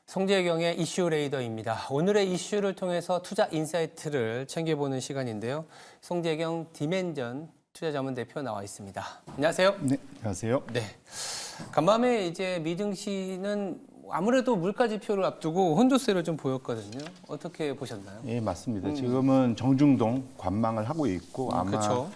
송재경의 이슈 레이더입니다. 오늘의 이슈를 통해서 투자 인사이트를 챙겨보는 시간인데요. 송재경 디멘전 투자자문대표 나와 있습니다. 안녕하세요. 네, 안녕하세요. 네. 간밤에 이제 미증시는 아무래도 물가 지표를 앞두고 혼조세를 좀 보였거든요. 어떻게 보셨나요? 예, 맞습니다. 지금은 정중동 관망을 하고 있고 아마 그렇죠.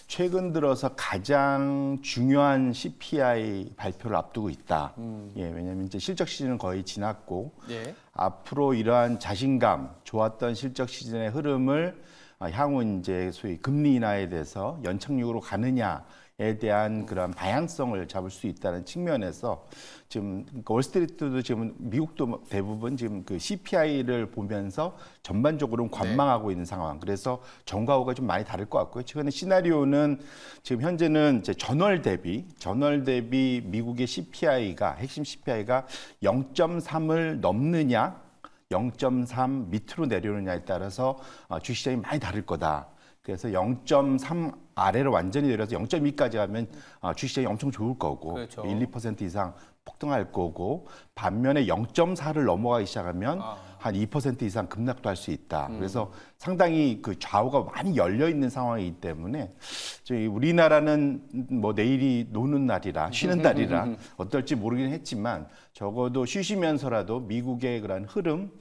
최근 들어서 가장 중요한 CPI 발표를 앞두고 있다. 예, 왜냐하면 이제 실적 시즌은 거의 지났고 예. 앞으로 이러한 자신감, 좋았던 실적 시즌의 흐름을 향후 이제 소위 금리 인하에 대해서 연착륙으로 가느냐에 대한 그런 방향성을 잡을 수 있다는 측면에서 지금 월스트리트도 지금 미국도 대부분 지금 그 CPI를 보면서 전반적으로는 관망하고 있는 상황. 그래서 전과후가 좀 많이 다를 것 같고요. 최근에 시나리오는 지금 현재는 이제 전월 대비 미국의 CPI가 핵심 CPI가 0.3을 넘느냐 0.3 밑으로 내려오느냐에 따라서 주식시장이 많이 다를 거다. 그래서 0.3 아래로 완전히 내려서 0.2까지 가면 주식시장이 엄청 좋을 거고 그렇죠. 1, 2% 이상 폭등할 거고 반면에 0.4를 넘어가기 시작하면 한 2% 이상 급락도 할 수 있다. 그래서 상당히 그 좌우가 많이 열려 있는 상황이기 때문에 저희 우리나라는 뭐 내일이 노는 날이라 쉬는 날이라 어떨지 모르긴 했지만 적어도 쉬시면서라도 미국의 그런 흐름,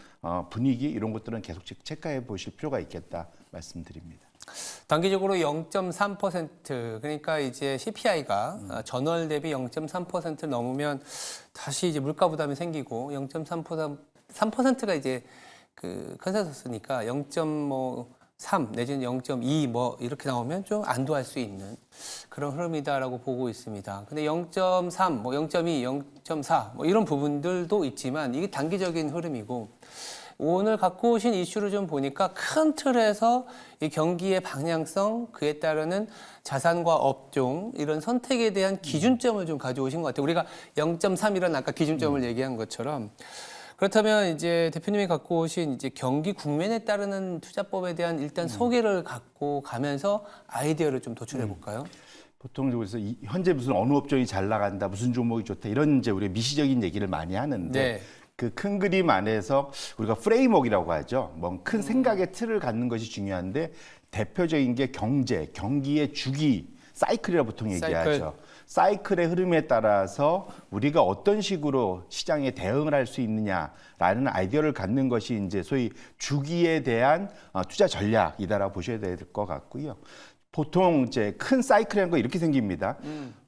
분위기 이런 것들은 계속 체크해 보실 필요가 있겠다 말씀드립니다. 단기적으로 0.3% 그러니까 이제 CPI가 전월 대비 0.3% 넘으면 다시 이제 물가 부담이 생기고 0.3%가 이제 그 컨센서스니까 0.3 내지는 0.2 뭐 이렇게 나오면 좀 안도할 수 있는 그런 흐름이다라고 보고 있습니다. 근데 0.3, 뭐 0.2, 0.4 뭐 이런 부분들도 있지만 이게 단기적인 흐름이고 오늘 갖고 오신 이슈를 좀 보니까 큰 틀에서 이 경기의 방향성, 그에 따르는 자산과 업종 이런 선택에 대한 기준점을 좀 가져오신 것 같아요. 우리가 0.3이라는 아까 기준점을 얘기한 것처럼 그렇다면 이제 대표님이 갖고 오신 이제 경기 국면에 따르는 투자법에 대한 일단 소개를 갖고 가면서 아이디어를 좀 도출해 볼까요? 보통 그래서 현재 무슨 어느 업종이 잘 나간다, 무슨 종목이 좋다 이런 이제 우리 미시적인 얘기를 많이 하는데. 네. 그 큰 그림 안에서 우리가 프레임워크라고 하죠. 뭐 큰 생각의 틀을 갖는 것이 중요한데 대표적인 게 경기의 주기, 사이클이라고 보통 얘기하죠. 사이클의 흐름에 따라서 우리가 어떤 식으로 시장에 대응을 할 수 있느냐라는 아이디어를 갖는 것이 이제 소위 주기에 대한 투자 전략이다라고 보셔야 될 것 같고요. 보통 이제 큰 사이클이라는 거 이렇게 생깁니다.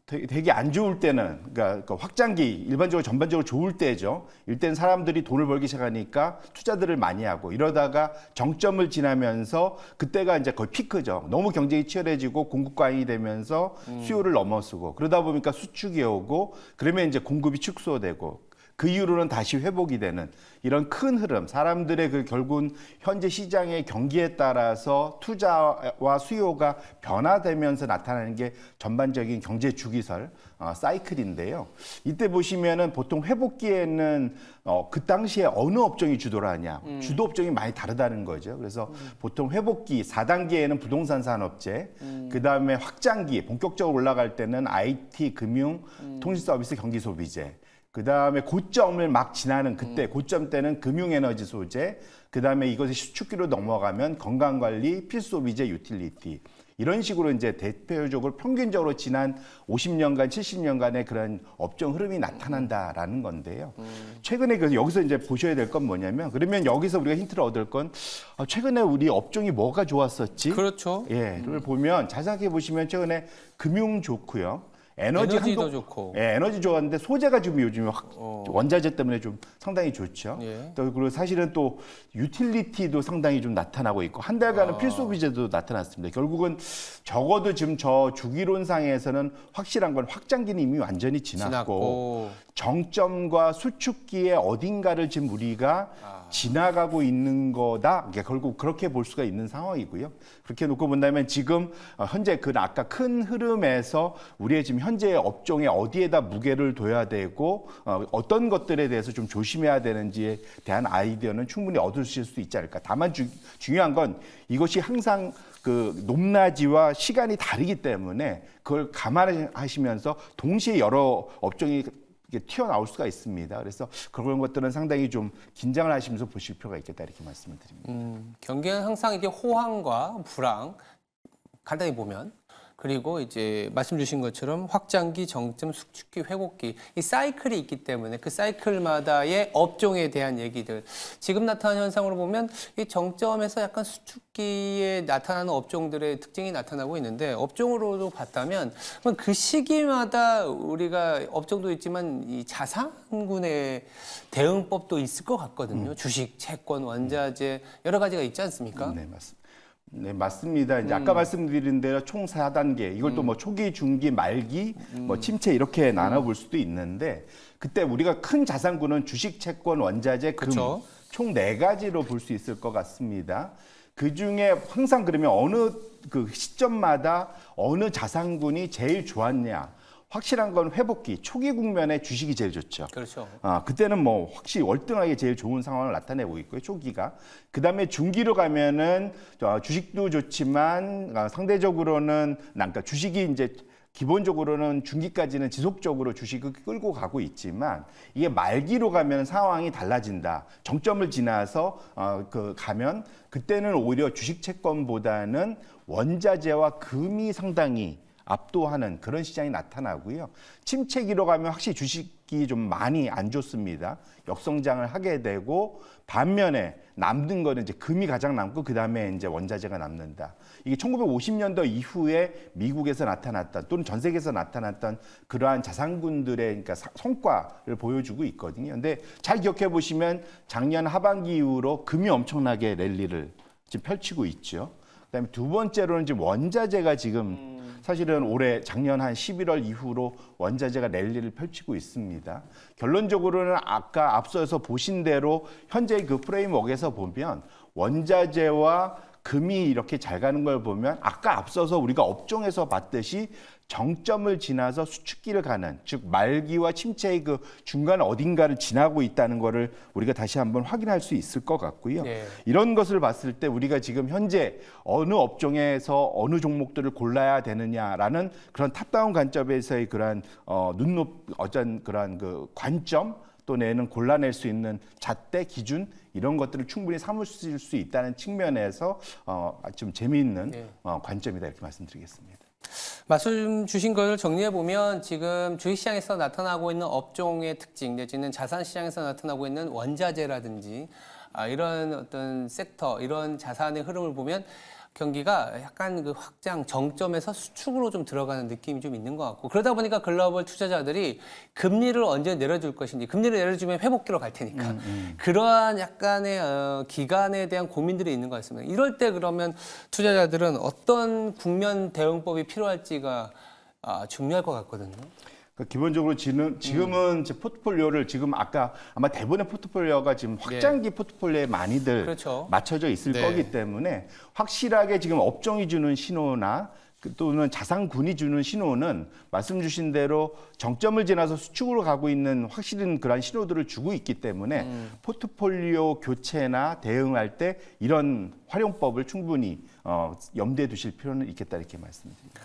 되게 안 좋을 때는, 그러니까 확장기, 일반적으로 전반적으로 좋을 때죠. 이때는 사람들이 돈을 벌기 시작하니까 투자들을 많이 하고 이러다가 정점을 지나면서 그때가 이제 거의 피크죠. 너무 경쟁이 치열해지고 공급 과잉이 되면서 수요를 넘어서고 그러다 보니까 수축이 오고 그러면 이제 공급이 축소되고 그 이후로는 다시 회복이 되는 이런 큰 흐름, 사람들의 그 결국은 현재 시장의 경기에 따라서 투자와 수요가 변화되면서 나타나는 게 전반적인 경제 주기설, 사이클인데요. 이때 보시면은 보통 회복기에는 그 당시에 어느 업종이 주도를 하냐, 주도 업종이 많이 다르다는 거죠. 그래서 보통 회복기 4단계에는 부동산 산업재, 그 다음에 확장기, 본격적으로 올라갈 때는 IT, 금융, 통신 서비스, 경기 소비재. 그 다음에 고점을 막 지나는 그때 고점 때는 금융에너지 소재, 그 다음에 이것이 수축기로 넘어가면 건강관리, 필수소비재, 유틸리티 이런 식으로 이제 대표적으로 평균적으로 지난 50년간, 70년간의 그런 업종 흐름이 나타난다라는 건데요. 최근에 그래서 여기서 이제 보셔야 될 건 뭐냐면 그러면 여기서 우리가 힌트를 얻을 건 최근에 우리 업종이 뭐가 좋았었지? 그렇죠. 를 보면 잘 생각해 보시면 최근에 금융 좋고요. 에너지도 좋고. 예, 에너지 좋았는데 소재가 좀 요즘에 원자재 때문에 좀 상당히 좋죠. 예. 또 그리고 사실은 또 유틸리티도 상당히 좀 나타나고 있고 한 달간은 필수소비재도 나타났습니다. 결국은 적어도 지금 저 주기론상에서는 확실한 건 확장기는 이미 완전히 지났고 정점과 수축기의 어딘가를 지금 우리가 지나가고 있는 거다. 그러니까 결국 그렇게 볼 수가 있는 상황이고요. 그렇게 놓고 본다면 지금 현재 그 아까 큰 흐름에서 우리의 지금 현재의 업종에 어디에다 무게를 둬야 되고 어떤 것들에 대해서 좀 조심해야 되는지에 대한 아이디어는 충분히 얻으실 수 있지 않을까. 다만 중요한 건 이것이 항상 그 높낮이와 시간이 다르기 때문에 그걸 감안하시면서 동시에 여러 업종이 이게 튀어나올 수가 있습니다. 그래서 그런 것들은 상당히 좀 긴장을 하시면서 보실 필요가 있겠다 이렇게 말씀을 드립니다. 경기는 항상 이게 호황과 불황 간단히 보면 그리고 이제 말씀 주신 것처럼 확장기, 정점, 수축기, 회복기 이 사이클이 있기 때문에 그 사이클마다의 업종에 대한 얘기들 지금 나타나는 현상으로 보면 이 정점에서 약간 수축기에 나타나는 업종들의 특징이 나타나고 있는데 업종으로도 봤다면 그럼 그 시기마다 우리가 업종도 있지만 이 자산군의 대응법도 있을 것 같거든요. 주식, 채권, 원자재 여러 가지가 있지 않습니까? 네, 맞습니다. 네, 맞습니다. 이제 아까 말씀드린 대로 총 4단계, 이걸 또 뭐 초기, 중기, 말기, 뭐 침체 이렇게 나눠볼 수도 있는데 그때 우리가 큰 자산군은 주식, 채권, 원자재, 금, 그쵸. 총 4가지로 볼 수 있을 것 같습니다. 그 중에 항상 그러면 어느 그 시점마다 어느 자산군이 제일 좋았냐? 확실한 건 회복기, 초기 국면에 주식이 제일 좋죠. 그렇죠. 그때는 뭐 확실히 월등하게 제일 좋은 상황을 나타내고 있고요, 초기가. 그 다음에 중기로 가면은 주식도 좋지만 상대적으로는, 그러니까 주식이 이제 기본적으로는 중기까지는 지속적으로 주식을 끌고 가고 있지만 이게 말기로 가면 상황이 달라진다. 정점을 지나서 가면 그때는 오히려 주식 채권보다는 원자재와 금이 상당히 압도하는 그런 시장이 나타나고요. 침체기로 가면 확실히 주식이 좀 많이 안 좋습니다. 역성장을 하게 되고 반면에 남는 거는 이제 금이 가장 남고 그 다음에 이제 원자재가 남는다. 이게 1950년도 이후에 미국에서 나타났던 또는 전 세계에서 나타났던 그러한 자산군들의 그러니까 성과를 보여주고 있거든요. 근데 잘 기억해 보시면 작년 하반기 이후로 금이 엄청나게 랠리를 지금 펼치고 있죠. 그다음에 두 번째로는 지금 원자재가 지금 사실은 올해 작년 한 11월 이후로 원자재가 랠리를 펼치고 있습니다. 결론적으로는 아까 앞서서 보신 대로 현재 그 프레임워크에서 보면 원자재와 금이 이렇게 잘 가는 걸 보면 아까 앞서서 우리가 업종에서 봤듯이 정점을 지나서 수축기를 가는, 즉 말기와 침체의 그 중간 어딘가를 지나고 있다는 거를 우리가 다시 한번 확인할 수 있을 것 같고요. 네. 이런 것을 봤을 때 우리가 지금 현재 어느 업종에서 어느 종목들을 골라야 되느냐라는 그런 탑다운 관점에서의 그러한 어떤 그러한 그 관점 또 내는 골라낼 수 있는 잣대 기준 이런 것들을 충분히 삼으실 수 있다는 측면에서 좀 재미있는 네. 관점이다 이렇게 말씀드리겠습니다. 말씀 주신 걸 정리해 보면 지금 주식시장에서 나타나고 있는 업종의 특징 내지는 자산시장에서 나타나고 있는 원자재라든지 이런 어떤 섹터 이런 자산의 흐름을 보면 경기가 약간 그 확장 정점에서 수축으로 좀 들어가는 느낌이 좀 있는 것 같고 그러다 보니까 글로벌 투자자들이 금리를 언제 내려줄 것인지 금리를 내려주면 회복기로 갈 테니까 그러한 약간의 기간에 대한 고민들이 있는 것 같습니다. 이럴 때 그러면 투자자들은 어떤 국면 대응법이 필요할지가 중요할 것 같거든요. 기본적으로 지금은 제 포트폴리오를 지금 아까 아마 대부분의 포트폴리오가 지금 확장기 포트폴리오에 많이들 그렇죠. 맞춰져 있을 거기 때문에 확실하게 지금 업종이 주는 신호나 또는 자산군이 주는 신호는 말씀 주신 대로 정점을 지나서 수축으로 가고 있는 확실한 그런 신호들을 주고 있기 때문에 포트폴리오 교체나 대응할 때 이런 활용법을 충분히 염두에 두실 필요는 있겠다 이렇게 말씀드립니다.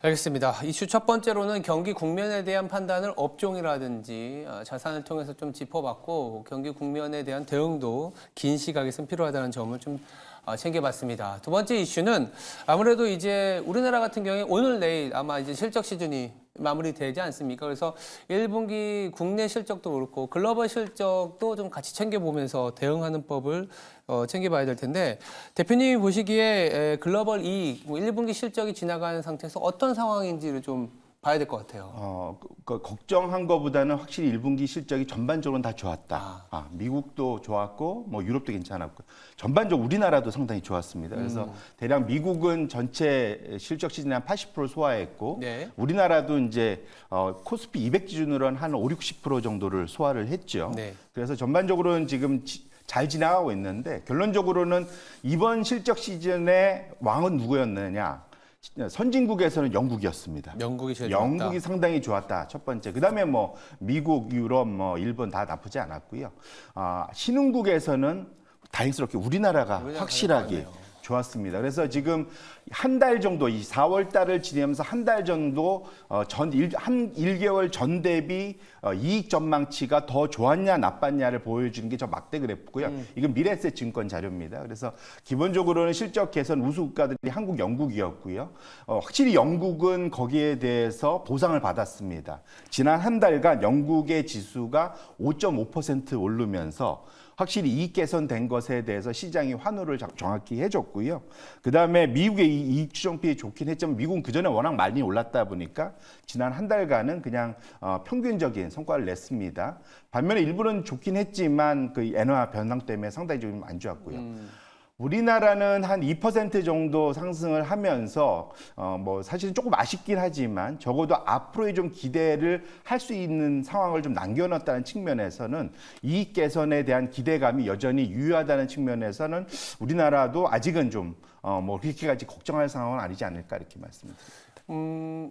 알겠습니다. 이슈 첫 번째로는 경기 국면에 대한 판단을 업종이라든지 자산을 통해서 좀 짚어봤고 경기 국면에 대한 대응도 긴 시각에선 필요하다는 점을 좀 챙겨봤습니다. 두 번째 이슈는 아무래도 이제 우리나라 같은 경우에 오늘 내일 아마 이제 실적 시즌이 마무리되지 않습니까? 그래서 1분기 국내 실적도 그렇고 글로벌 실적도 좀 같이 챙겨보면서 대응하는 법을 챙겨봐야 될 텐데 대표님이 보시기에 글로벌 이익, 1분기 실적이 지나가는 상태에서 어떤 상황인지를 좀 봐야 될 것 같아요. 걱정한 것보다는 확실히 1분기 실적이 전반적으로는 다 좋았다. 미국도 좋았고, 뭐 유럽도 괜찮았고, 전반적으로 우리나라도 상당히 좋았습니다. 그래서 대략 미국은 전체 실적 시즌에 한 80% 소화했고, 네. 우리나라도 이제 코스피 200 기준으로는 한 5, 60% 정도를 소화를 했죠. 네. 그래서 전반적으로는 지금 잘 지나가고 있는데 결론적으로는 이번 실적 시즌의 왕은 누구였느냐? 선진국에서는 영국이었습니다. 영국이 제일 좋았다. 영국이 상당히 좋았다. 첫 번째. 그다음에 뭐 미국, 유럽, 뭐 일본 다 나쁘지 않았고요. 신흥국에서는 다행스럽게 우리나라가 확실하게 좋았습니다. 그래서 지금 한 달 정도, 이 4월 달을 지내면서 한 달 정도 한 1개월 전 대비 이익 전망치가 더 좋았냐 나빴냐를 보여주는 게 저 막대 그래프고요. 이건 미래에셋 증권 자료입니다. 그래서 기본적으로는 실적 개선 우수 국가들이 한국, 영국이었고요. 확실히 영국은 거기에 대해서 보상을 받았습니다. 지난 한 달간 영국의 지수가 5.5% 오르면서 확실히 이익 개선된 것에 대해서 시장이 환호를 정확히 해줬고요. 그다음에 미국의 이익 추정률이 좋긴 했지만 미국은 그전에 워낙 많이 올랐다 보니까 지난 한 달간은 그냥 평균적인 성과를 냈습니다. 반면에 일부는 좋긴 했지만 그 엔화 변동 때문에 상당히 좀 안 좋았고요. 우리나라는 한 2% 정도 상승을 하면서 뭐 사실은 조금 아쉽긴 하지만 적어도 앞으로의 좀 기대를 할 수 있는 상황을 좀 남겨놨다는 측면에서는 이익 개선에 대한 기대감이 여전히 유효하다는 측면에서는 우리나라도 아직은 좀 뭐 그렇게까지 걱정할 상황은 아니지 않을까 이렇게 말씀드립니다.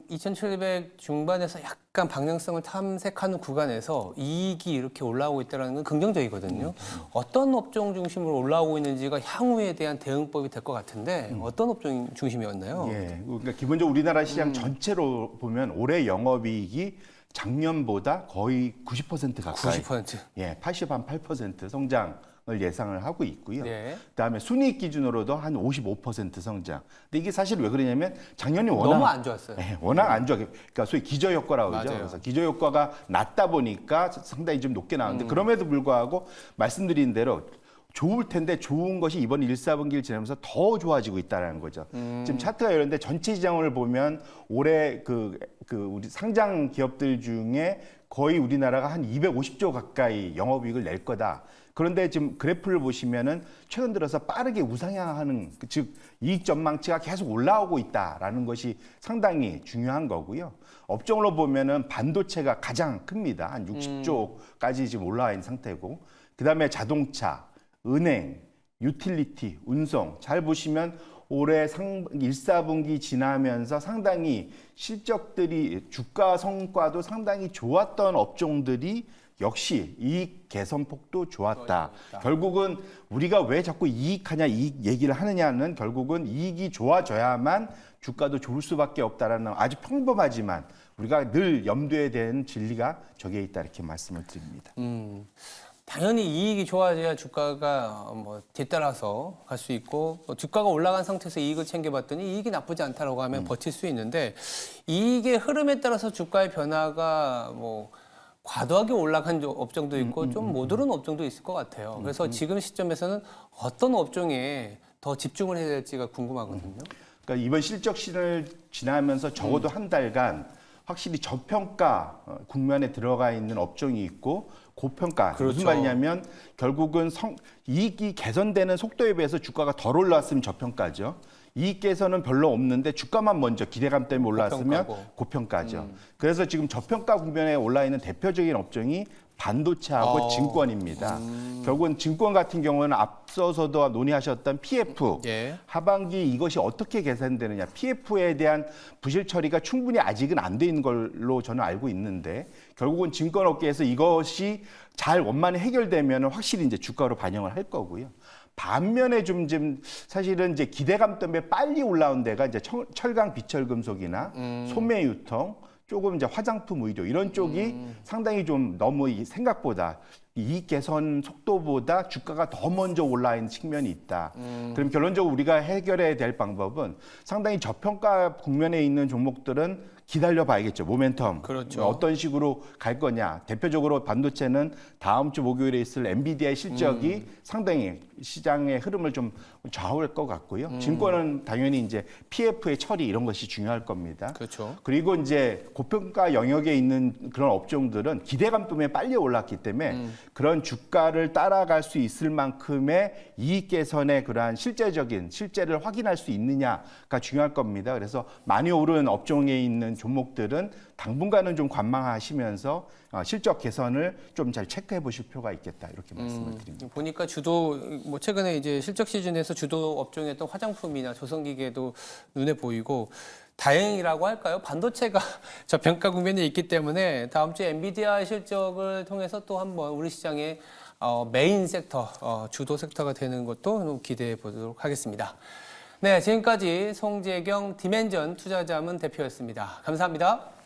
2,700 중반에서 약간 방향성을 탐색하는 구간에서 이익이 이렇게 올라오고 있다는 건 긍정적이거든요. 어떤 업종 중심으로 올라오고 있는지가 향후에 대한 대응법이 될 것 같은데 어떤 업종 중심이었나요? 예, 그러니까 기본적으로 우리나라 시장 전체로 보면 올해 영업이익이 작년보다 거의 90% 가까이, 90%. 예, 80한8% 성장을 예상을 하고 있고요. 네. 그다음에 순이익 기준으로도 한 55% 성장. 근데 이게 사실 왜 그러냐면 작년이 워낙 너무 안 좋았어요. 예, 워낙 안 좋아. 그러니까 소위 기저 효과라고 그러죠. 맞아요. 그래서 기저 효과가 낮다 보니까 상당히 좀 높게 나오는데 그럼에도 불구하고 말씀드린 대로 좋을 텐데 좋은 것이 이번 1, 4분기를 지나면서 더 좋아지고 있다는 거죠. 지금 차트가 이런데 전체 시장을 보면 올해 그 우리 상장 기업들 중에 거의 우리나라가 한 250조 가까이 영업이익을 낼 거다. 그런데 지금 그래프를 보시면은 최근 들어서 빠르게 우상향하는 즉 이익 전망치가 계속 올라오고 있다라는 것이 상당히 중요한 거고요. 업종으로 보면은 반도체가 가장 큽니다. 한 60조까지 지금 올라와 있는 상태고, 그다음에 자동차, 은행, 유틸리티, 운송 잘 보시면 올해 1, 4분기 지나면서 상당히 실적들이 주가 성과도 상당히 좋았던 업종들이 역시 이익 개선 폭도 좋았다. 결국은 우리가 왜 자꾸 이익하냐 이익 얘기를 하느냐는 결국은 이익이 좋아져야만 주가도 좋을 수밖에 없다라는 아주 평범하지만 우리가 늘 염두에 댄 진리가 저기에 있다 이렇게 말씀을 드립니다. 당연히 이익이 좋아져야 주가가 뭐 뒤따라서 갈 수 있고 주가가 올라간 상태에서 이익을 챙겨봤더니 이익이 나쁘지 않다라고 하면 버틸 수 있는데 이익의 흐름에 따라서 주가의 변화가 뭐 과도하게 올라간 업종도 있고 좀 못 오른 업종도 있을 것 같아요. 그래서 지금 시점에서는 어떤 업종에 더 집중을 해야 될지가 궁금하거든요. 그러니까 이번 실적 시즌을 지나면서 적어도 한 달간 확실히 저평가 국면에 들어가 있는 업종이 있고 고평가. 그렇죠. 무슨 말이냐면 결국은 이익이 개선되는 속도에 비해서 주가가 덜 올랐으면 저평가죠. 이익 개선은 별로 없는데 주가만 먼저 기대감 때문에 올랐으면 고평가죠. 그래서 지금 저평가 국면에 올라 있는 대표적인 업종이 반도체하고 증권입니다. 결국은 증권 같은 경우는 앞서서도 논의하셨던 PF, 예. 하반기 이것이 어떻게 개선되느냐, PF에 대한 부실 처리가 충분히 아직은 안 돼 있는 걸로 저는 알고 있는데 결국은 증권업계에서 이것이 잘 원만히 해결되면 확실히 이제 주가로 반영을 할 거고요. 반면에 좀 사실은 이제 기대감 때문에 빨리 올라온 데가 이제 철강 비철금속이나 소매 유통, 조금 이제 화장품 의료 이런 쪽이 상당히 좀 너무 생각보다 이익 개선 속도보다 주가가 더 먼저 올라 있는 측면이 있다. 그럼 결론적으로 우리가 해결해야 될 방법은 상당히 저평가 국면에 있는 종목들은 기다려 봐야겠죠. 모멘텀. 그렇죠. 어떤 식으로 갈 거냐. 대표적으로 반도체는 다음 주 목요일에 있을 엔비디아의 실적이 상당히 시장의 흐름을 좀 좌우할 것 같고요. 증권은 당연히 이제 PF의 처리 이런 것이 중요할 겁니다. 그렇죠. 그리고 이제 고평가 영역에 있는 그런 업종들은 기대감 때문에 빨리 올랐기 때문에 그런 주가를 따라갈 수 있을 만큼의 이익 개선의 그러한 실제를 확인할 수 있느냐가 중요할 겁니다. 그래서 많이 오른 업종에 있는 종목들은 당분간은 좀 관망하시면서 실적 개선을 좀 잘 체크해 보실 필요가 있겠다 이렇게 말씀을 드립니다. 보니까 주도 뭐 최근에 이제 실적 시즌에서 주도 업종이었던 화장품이나 조선기계도 눈에 보이고 다행이라고 할까요? 반도체가 저평가 국면에 있기 때문에 다음 주에 엔비디아 실적을 통해서 또 한번 우리 시장에 메인 섹터, 주도 섹터가 되는 것도 기대해 보도록 하겠습니다. 네, 지금까지 송재경 디멘전 투자자문 대표였습니다. 감사합니다.